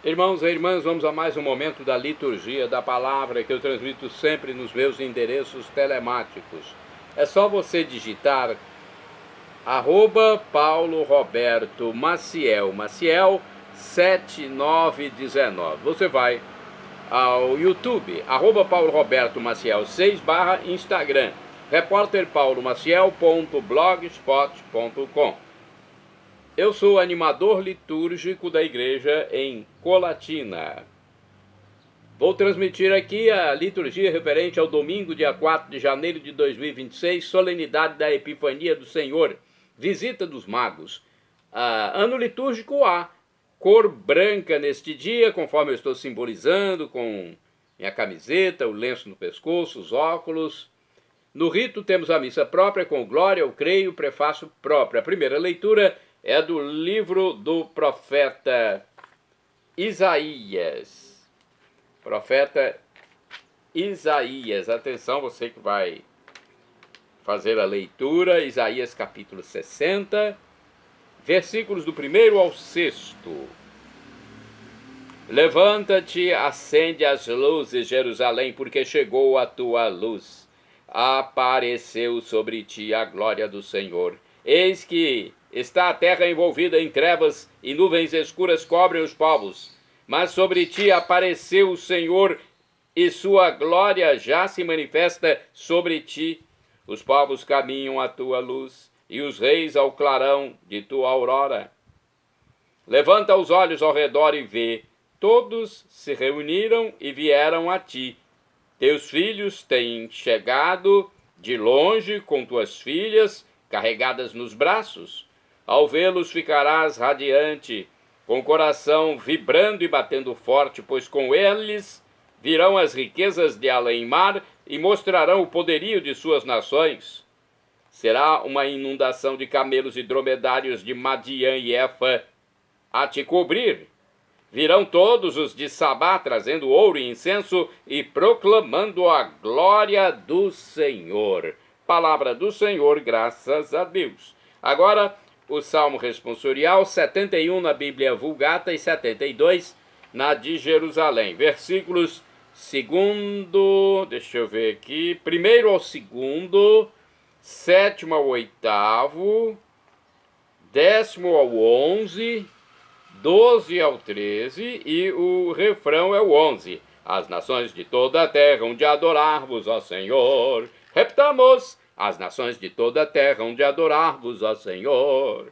Irmãos e irmãs, vamos a mais um momento da liturgia da palavra que eu transmito sempre nos meus endereços telemáticos. É só você digitar @PauloRobertoMaciel, Maciel 7919. Você vai ao YouTube, @PauloRobertoMaciel 6 Instagram, repórterpaulomaciel.blogspot.com. Eu sou animador litúrgico da igreja em Colatina. Vou transmitir aqui a liturgia referente ao domingo, dia 4 de janeiro de 2026, solenidade da Epifania do Senhor, visita dos magos. Ano litúrgico A, cor branca neste dia, conforme eu estou simbolizando com minha camiseta, o lenço no pescoço, os óculos. No rito temos a missa própria com glória, eu creio, prefácio próprio. A primeira leitura é do livro do profeta Isaías. Profeta Isaías. Atenção, você que vai fazer a leitura. Isaías capítulo 60, versículos do 1º ao 6º. Levanta-te, acende as luzes, Jerusalém, porque chegou a tua luz. Apareceu sobre ti a glória do Senhor. Eis que está a terra envolvida em trevas e nuvens escuras cobrem os povos. Mas sobre ti apareceu o Senhor e sua glória já se manifesta sobre ti. Os povos caminham à tua luz e os reis ao clarão de tua aurora. Levanta os olhos ao redor e vê. Todos se reuniram e vieram a ti. Teus filhos têm chegado de longe com tuas filhas carregadas nos braços. Ao vê-los ficarás radiante, com o coração vibrando e batendo forte, pois com eles virão as riquezas de além-mar e mostrarão o poderio de suas nações. Será uma inundação de camelos e dromedários de Madiã e Efa a te cobrir. Virão todos os de Sabá, trazendo ouro e incenso e proclamando a glória do Senhor. Palavra do Senhor, graças a Deus. Agora, o Salmo responsorial, 71 na Bíblia Vulgata e 72 na de Jerusalém. Versículos 2º, deixa eu ver aqui, 1º ao 2º, 7º ao 8º, 10º ao 11, 12 ao 13 e o refrão é o 11. As nações de toda a terra hão de adorar-vos, ó Senhor. Repitamos. As nações de toda a terra hão de adorar-vos, ó Senhor.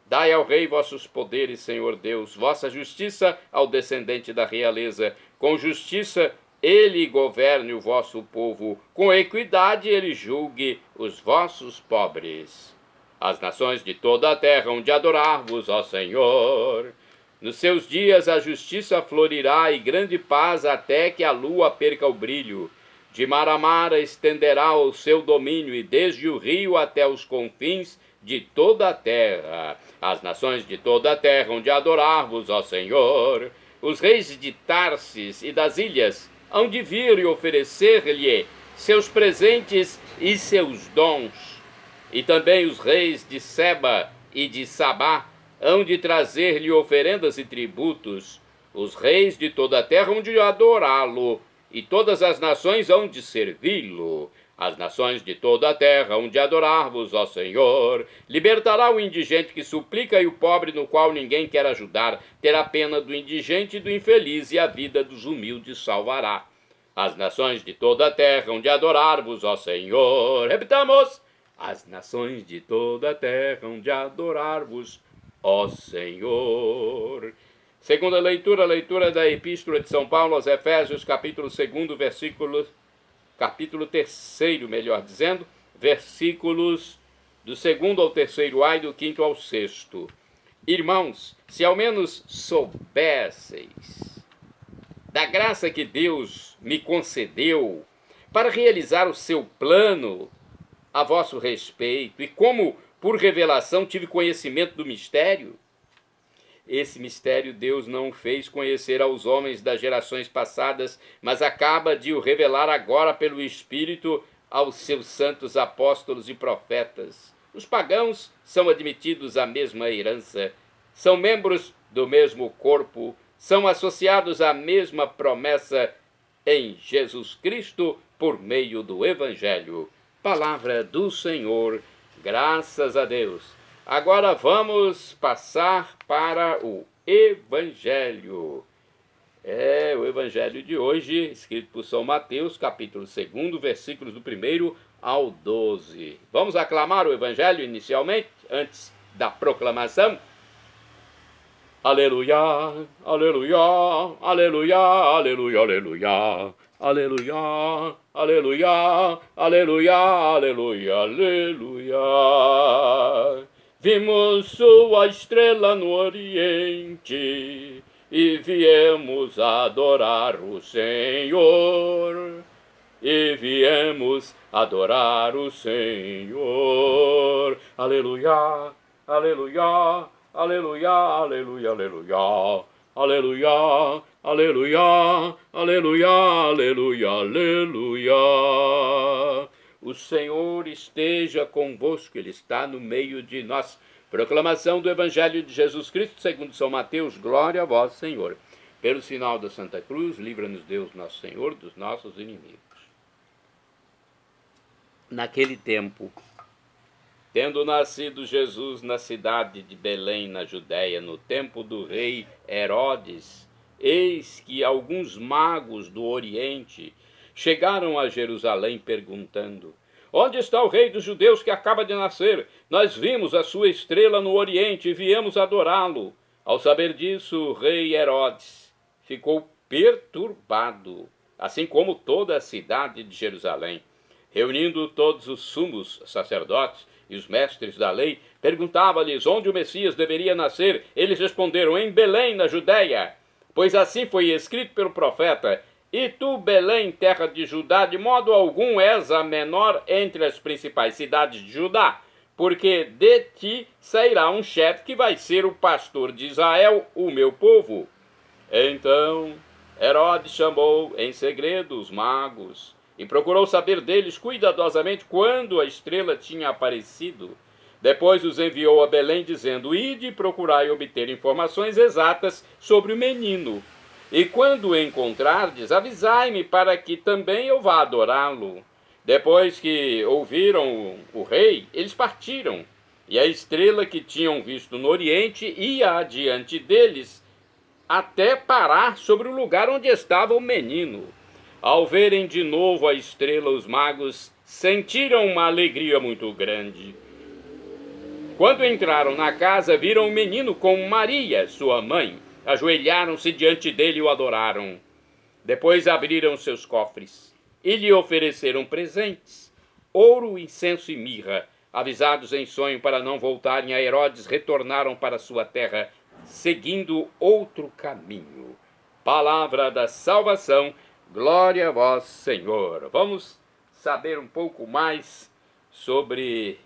Dai ao rei vossos poderes, Senhor Deus, vossa justiça ao descendente da realeza. Com justiça ele governe o vosso povo, com equidade ele julgue os vossos pobres. As nações de toda a terra hão de adorar-vos, ó Senhor. Nos seus dias a justiça florirá e grande paz até que a lua perca o brilho. De mar a mar estenderá o seu domínio e desde o rio até os confins de toda a terra. As nações de toda a terra hão de adorar-vos, ó Senhor. Os reis de Tarsis e das ilhas hão de vir e oferecer-lhe seus presentes e seus dons. E também os reis de Seba e de Sabá hão de trazer-lhe oferendas e tributos. Os reis de toda a terra hão de adorá-lo, e todas as nações hão de servi-lo. As nações de toda a terra hão de adorar-vos, ó Senhor. Libertará o indigente que suplica e o pobre no qual ninguém quer ajudar. Terá pena do indigente e do infeliz, e a vida dos humildes salvará. As nações de toda a terra hão de adorar-vos, ó Senhor. Repitamos. As nações de toda a terra hão de adorar-vos, ó Senhor. Segunda leitura, a leitura da Epístola de São Paulo aos Efésios, capítulo 2º, capítulo 3º, melhor dizendo, versículos do 2º ao 3º e do 5º ao 6º. Irmãos, se ao menos soubesseis da graça que Deus me concedeu para realizar o seu plano a vosso respeito, e como por revelação tive conhecimento do mistério. Esse mistério Deus não fez conhecer aos homens das gerações passadas, mas acaba de o revelar agora pelo Espírito aos seus santos apóstolos e profetas. Os pagãos são admitidos à mesma herança, são membros do mesmo corpo, são associados à mesma promessa em Jesus Cristo por meio do Evangelho. Palavra do Senhor, graças a Deus. Agora vamos passar para o Evangelho. O Evangelho de hoje, escrito por São Mateus, capítulo 2, versículos do 1 ao 12. Vamos aclamar o Evangelho inicialmente, antes da proclamação. Aleluia, aleluia, aleluia, aleluia, aleluia, aleluia, aleluia, aleluia, aleluia, aleluia. Vimos sua estrela no oriente e viemos adorar o Senhor. E viemos adorar o Senhor. Aleluia, aleluia, aleluia, aleluia, aleluia, aleluia, aleluia, aleluia, aleluia, aleluia. O Senhor esteja convosco, Ele está no meio de nós. Proclamação do Evangelho de Jesus Cristo, segundo São Mateus. Glória a vós, Senhor. Pelo sinal da Santa Cruz, livra-nos Deus, nosso Senhor, dos nossos inimigos. Naquele tempo, tendo nascido Jesus na cidade de Belém, na Judéia, no tempo do rei Herodes, eis que alguns magos do Oriente chegaram a Jerusalém perguntando: onde está o rei dos judeus que acaba de nascer? Nós vimos a sua estrela no Oriente e viemos adorá-lo. Ao saber disso, o rei Herodes ficou perturbado, assim como toda a cidade de Jerusalém. Reunindo todos os sumos sacerdotes e os mestres da lei, perguntava-lhes onde o Messias deveria nascer. Eles responderam: em Belém, na Judéia, pois assim foi escrito pelo profeta: e tu, Belém, terra de Judá, de modo algum és a menor entre as principais cidades de Judá, porque de ti sairá um chefe que vai ser o pastor de Israel, o meu povo. Então Herodes chamou em segredo os magos e procurou saber deles cuidadosamente quando a estrela tinha aparecido. Depois os enviou a Belém, dizendo: ide e procurai obter informações exatas sobre o menino. E quando o encontrardes, avisai-me para que também eu vá adorá-lo. Depois que ouviram o rei, eles partiram. E a estrela que tinham visto no Oriente ia adiante deles, até parar sobre o lugar onde estava o menino. Ao verem de novo a estrela, os magos sentiram uma alegria muito grande. Quando entraram na casa, viram o menino com Maria, sua mãe. Ajoelharam-se diante dele e o adoraram. Depois abriram seus cofres e lhe ofereceram presentes: ouro, incenso e mirra. Avisados em sonho para não voltarem a Herodes, retornaram para sua terra, seguindo outro caminho. Palavra da salvação. Glória a vós, Senhor. Vamos saber um pouco mais sobre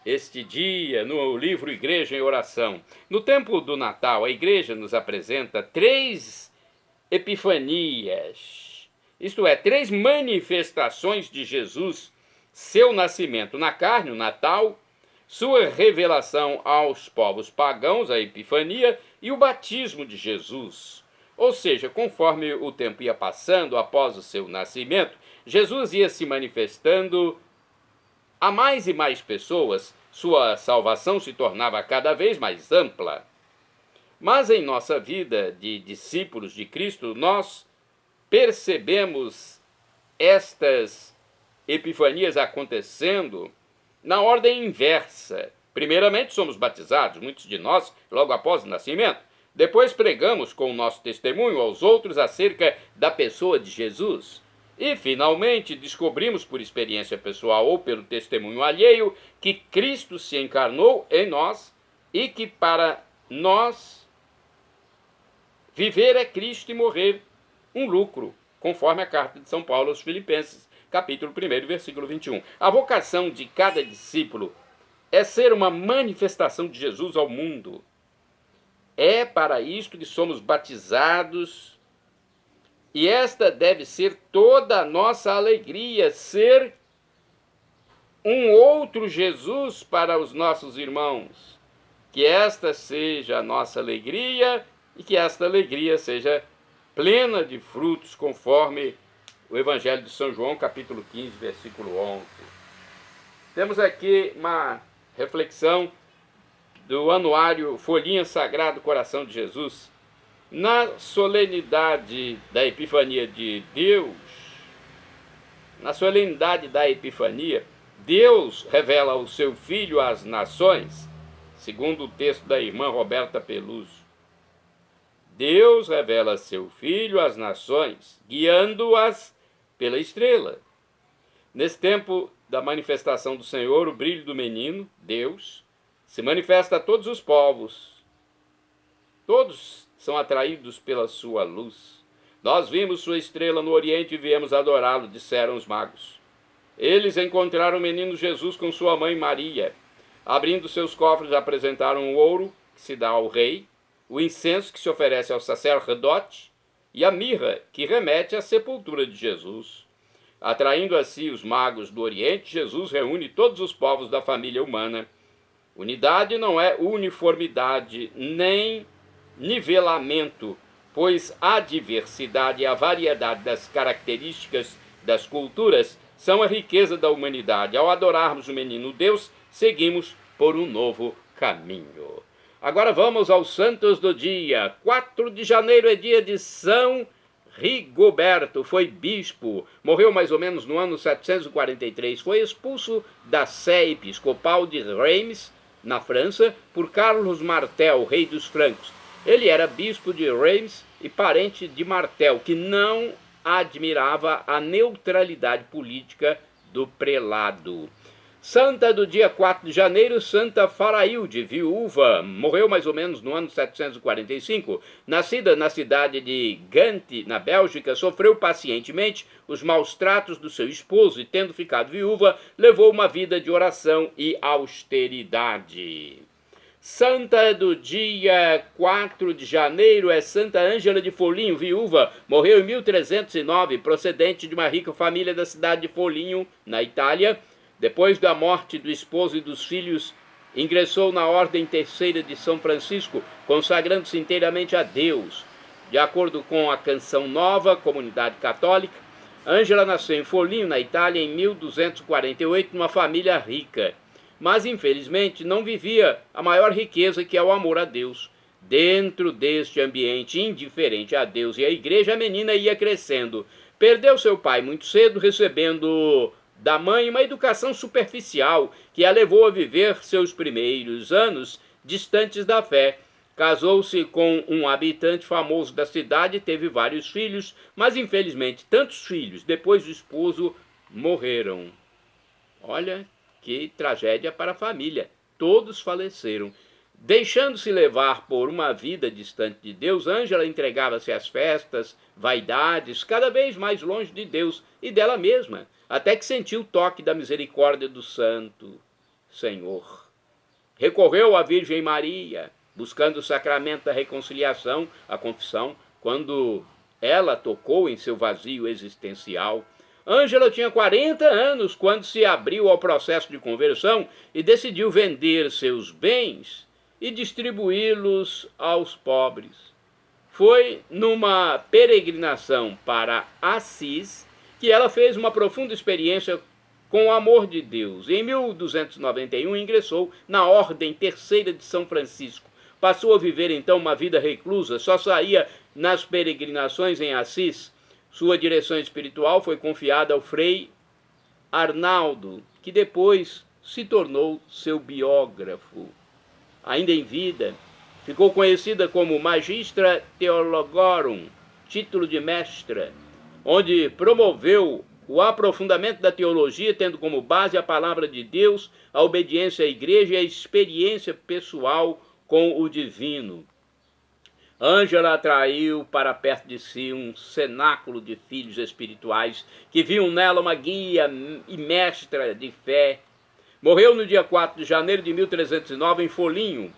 este dia no livro Igreja em Oração. No tempo do Natal, a Igreja nos apresenta 3 epifanias, isto é, 3 manifestações de Jesus: seu nascimento na carne, o Natal, sua revelação aos povos pagãos, a Epifania, e o batismo de Jesus. Ou seja, conforme o tempo ia passando após o seu nascimento, Jesus ia se manifestando a mais e mais pessoas, sua salvação se tornava cada vez mais ampla. Mas em nossa vida de discípulos de Cristo, nós percebemos estas epifanias acontecendo na ordem inversa. Primeiramente somos batizados, muitos de nós, logo após o nascimento. Depois pregamos com o nosso testemunho aos outros acerca da pessoa de Jesus. E, finalmente, descobrimos por experiência pessoal ou pelo testemunho alheio que Cristo se encarnou em nós e que para nós viver é Cristo e morrer um lucro, conforme a carta de São Paulo aos Filipenses, capítulo 1, versículo 21. A vocação de cada discípulo é ser uma manifestação de Jesus ao mundo. É para isto que somos batizados, e esta deve ser toda a nossa alegria, ser um outro Jesus para os nossos irmãos. Que esta seja a nossa alegria e que esta alegria seja plena de frutos, conforme o Evangelho de São João, capítulo 15, versículo 11. Temos aqui uma reflexão do anuário Folhinha Sagrado Coração de Jesus. Na solenidade da Epifania de Deus, Deus revela o seu Filho às nações, segundo o texto da irmã Roberta Peluso. Deus revela seu Filho às nações, guiando-as pela estrela. Nesse tempo da manifestação do Senhor, o brilho do menino, Deus, se manifesta a todos os povos. Todos são atraídos pela sua luz. Nós vimos sua estrela no Oriente e viemos adorá-lo, disseram os magos. Eles encontraram o menino Jesus com sua mãe Maria. Abrindo seus cofres, apresentaram o ouro, que se dá ao rei, o incenso, que se oferece ao sacerdote, e a mirra, que remete à sepultura de Jesus. Atraindo assim os magos do Oriente, Jesus reúne todos os povos da família humana. Unidade não é uniformidade, nem nivelamento, pois a diversidade e a variedade das características das culturas são a riqueza da humanidade. Ao adorarmos o menino Deus, seguimos por um novo caminho. Agora vamos aos santos do dia. 4 de janeiro é dia de São Rigoberto, foi bispo, morreu mais ou menos no ano 743, foi expulso da sé episcopal de Reims, na França, por Carlos Martel, rei dos francos. Ele era bispo de Reims e parente de Martel, que não admirava a neutralidade política do prelado. Santa do dia 4 de janeiro, Santa Farailde, viúva, morreu mais ou menos no ano 745. Nascida na cidade de Gante, na Bélgica, sofreu pacientemente os maus tratos do seu esposo e, tendo ficado viúva, levou uma vida de oração e austeridade. Santa do dia 4 de janeiro é Santa Ângela de Foligno, viúva, morreu em 1309, procedente de uma rica família da cidade de Foligno, na Itália. Depois da morte do esposo e dos filhos, ingressou na Ordem Terceira de São Francisco, consagrando-se inteiramente a Deus. De acordo com a Canção Nova, comunidade católica, Ângela nasceu em Foligno, na Itália, em 1248, numa família rica. Mas, infelizmente, não vivia a maior riqueza, que é o amor a Deus. Dentro deste ambiente indiferente a Deus e à Igreja, a menina ia crescendo. Perdeu seu pai muito cedo, recebendo da mãe uma educação superficial que a levou a viver seus primeiros anos distantes da fé. Casou-se com um habitante famoso da cidade e teve vários filhos, mas infelizmente tantos filhos, depois do esposo, morreram. Olha que tragédia para a família, todos faleceram. Deixando-se levar por uma vida distante de Deus, Ângela entregava-se às festas, vaidades, cada vez mais longe de Deus e dela mesma, até que sentiu o toque da misericórdia do Santo Senhor. Recorreu à Virgem Maria, buscando o sacramento da reconciliação, a confissão, quando ela tocou em seu vazio existencial. Ângela tinha 40 anos quando se abriu ao processo de conversão e decidiu vender seus bens e distribuí-los aos pobres. Foi numa peregrinação para Assis que ela fez uma profunda experiência com o amor de Deus. Em 1291 ingressou na Ordem Terceira de São Francisco. Passou a viver então uma vida reclusa, só saía nas peregrinações em Assis. Sua direção espiritual foi confiada ao frei Arnaldo, que depois se tornou seu biógrafo. Ainda em vida, ficou conhecida como Magistra Theologorum, título de mestra, onde promoveu o aprofundamento da teologia, tendo como base a palavra de Deus, a obediência à igreja e a experiência pessoal com o divino. Ângela atraiu para perto de si um cenáculo de filhos espirituais que viam nela uma guia e mestra de fé. Morreu no dia 4 de janeiro de 1309 em Foligno.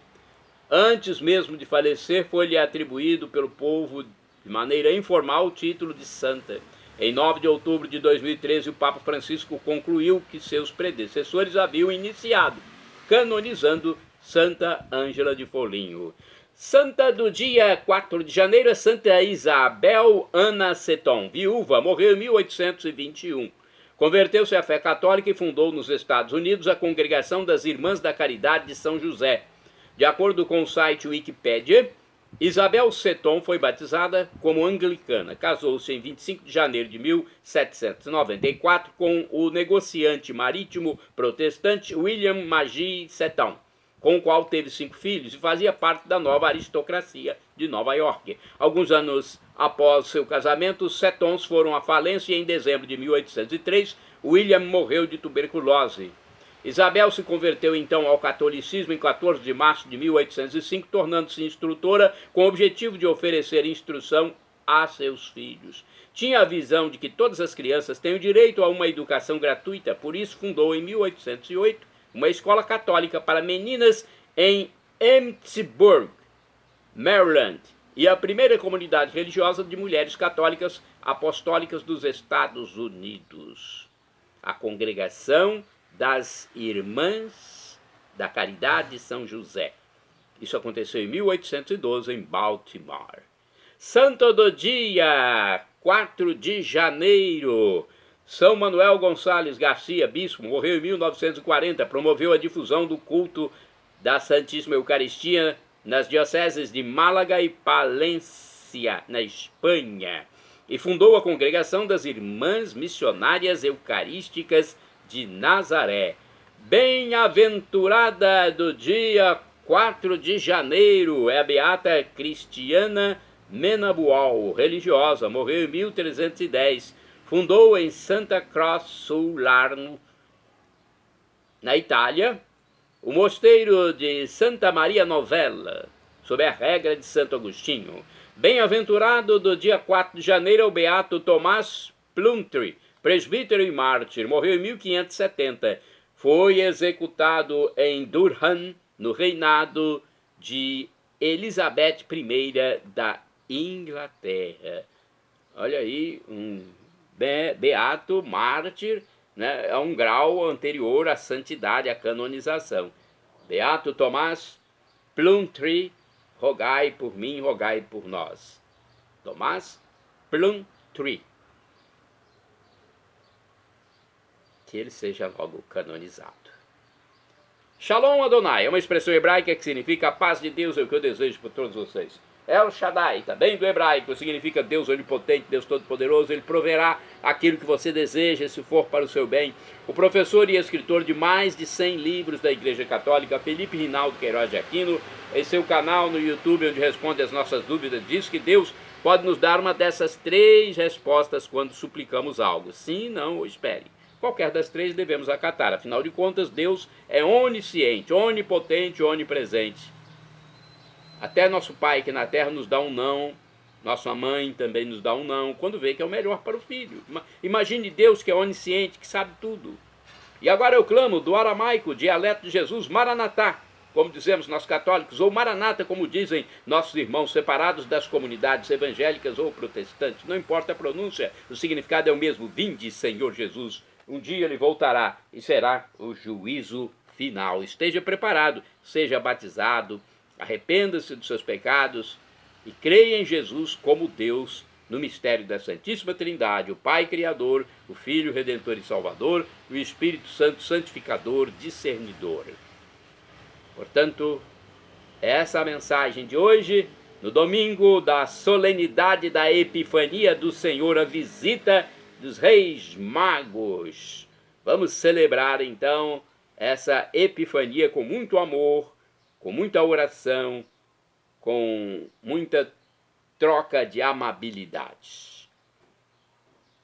Antes mesmo de falecer, foi-lhe atribuído pelo povo, de maneira informal, o título de santa. Em 9 de outubro de 2013, o Papa Francisco concluiu que seus predecessores haviam iniciado, canonizando Santa Ângela de Folinho. Santa do dia 4 de janeiro é Santa Isabel Ana Seton, viúva, morreu em 1821. Converteu-se à fé católica e fundou nos Estados Unidos a Congregação das Irmãs da Caridade de São José. De acordo com o site Wikipedia, Isabel Seton foi batizada como anglicana. Casou-se em 25 de janeiro de 1794 com o negociante marítimo protestante William Magee Seton, com o qual teve 5 filhos e fazia parte da nova aristocracia de Nova York. Alguns anos após seu casamento, os Setons foram à falência e em dezembro de 1803, William morreu de tuberculose. Isabel se converteu então ao catolicismo em 14 de março de 1805, tornando-se instrutora com o objetivo de oferecer instrução a seus filhos. Tinha a visão de que todas as crianças têm o direito a uma educação gratuita, por isso fundou em 1808 uma escola católica para meninas em Emmitsburg, Maryland, e a primeira comunidade religiosa de mulheres católicas apostólicas dos Estados Unidos. A Congregação das Irmãs da Caridade de São José. Isso aconteceu em 1812 em Baltimore. Santo do dia 4 de janeiro. São Manuel Gonçalves Garcia, bispo, morreu em 1940, promoveu a difusão do culto da Santíssima Eucaristia nas dioceses de Málaga e Palência, na Espanha, e fundou a Congregação das Irmãs Missionárias Eucarísticas de Nazaré. Bem-aventurada do dia 4 de janeiro é a beata Cristiana Menabuol, religiosa, morreu em 1310. Fundou em Santa Croce sul Larno, na Itália, o mosteiro de Santa Maria Novella, sob a regra de Santo Agostinho. Bem-aventurado do dia 4 de janeiro é o beato Tomás Plumtree, presbítero e mártir, morreu em 1570. Foi executado em Durham, no reinado de Elizabeth I da Inglaterra. Olha aí, um beato mártir, né, é um grau anterior à santidade, à canonização. Beato Tomás Plumtree, rogai por mim, rogai por nós. Tomás Plumtree. Que ele seja logo canonizado. Shalom Adonai é uma expressão hebraica que significa a paz de Deus, é o que eu desejo por todos vocês. El Shaddai, também do hebraico, significa Deus onipotente, Deus todo-poderoso. Ele proverá aquilo que você deseja, se for para o seu bem. O professor e escritor de mais de 100 livros da Igreja Católica, Felipe Rinaldo Queiroz de Aquino, em seu canal no YouTube, onde responde as nossas dúvidas, diz que Deus pode nos dar uma dessas 3 respostas quando suplicamos algo. Sim, não ou espere. Qualquer das 3 devemos acatar. Afinal de contas, Deus é onisciente, onipotente, onipresente. Até nosso pai que na terra nos dá um não, nossa mãe também nos dá um não, quando vê que é o melhor para o filho. Imagine Deus que é onisciente, que sabe tudo. E agora eu clamo do aramaico, dialeto de Jesus, Maranatá, como dizemos nós católicos, ou Maranata, como dizem nossos irmãos separados das comunidades evangélicas ou protestantes. Não importa a pronúncia, o significado é o mesmo. Vinde, Senhor Jesus. Um dia ele voltará e será o juízo final. Esteja preparado, seja batizado, arrependa-se dos seus pecados e creia em Jesus como Deus no mistério da Santíssima Trindade, o Pai Criador, o Filho Redentor e Salvador, e o Espírito Santo Santificador, Discernidor. Portanto, essa é a mensagem de hoje, no domingo da solenidade da Epifania do Senhor, a visita dos Reis Magos. Vamos celebrar então essa Epifania com muito amor, com muita oração, com muita troca de amabilidades.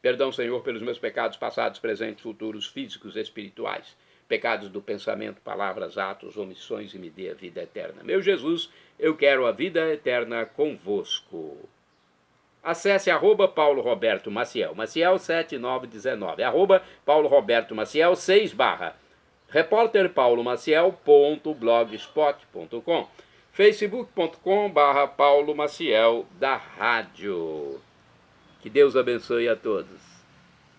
Perdão, Senhor, pelos meus pecados passados, presentes, futuros, físicos e espirituais, pecados do pensamento, palavras, atos, omissões, e me dê a vida eterna. Meu Jesus, eu quero a vida eterna convosco. Acesse @Paulo Roberto Maciel, Maciel 7919, @Paulo Roberto Maciel 6/, repórterpaulomaciel.blogspot.com, facebook.com/Paulo Maciel da Rádio. Que Deus abençoe a todos.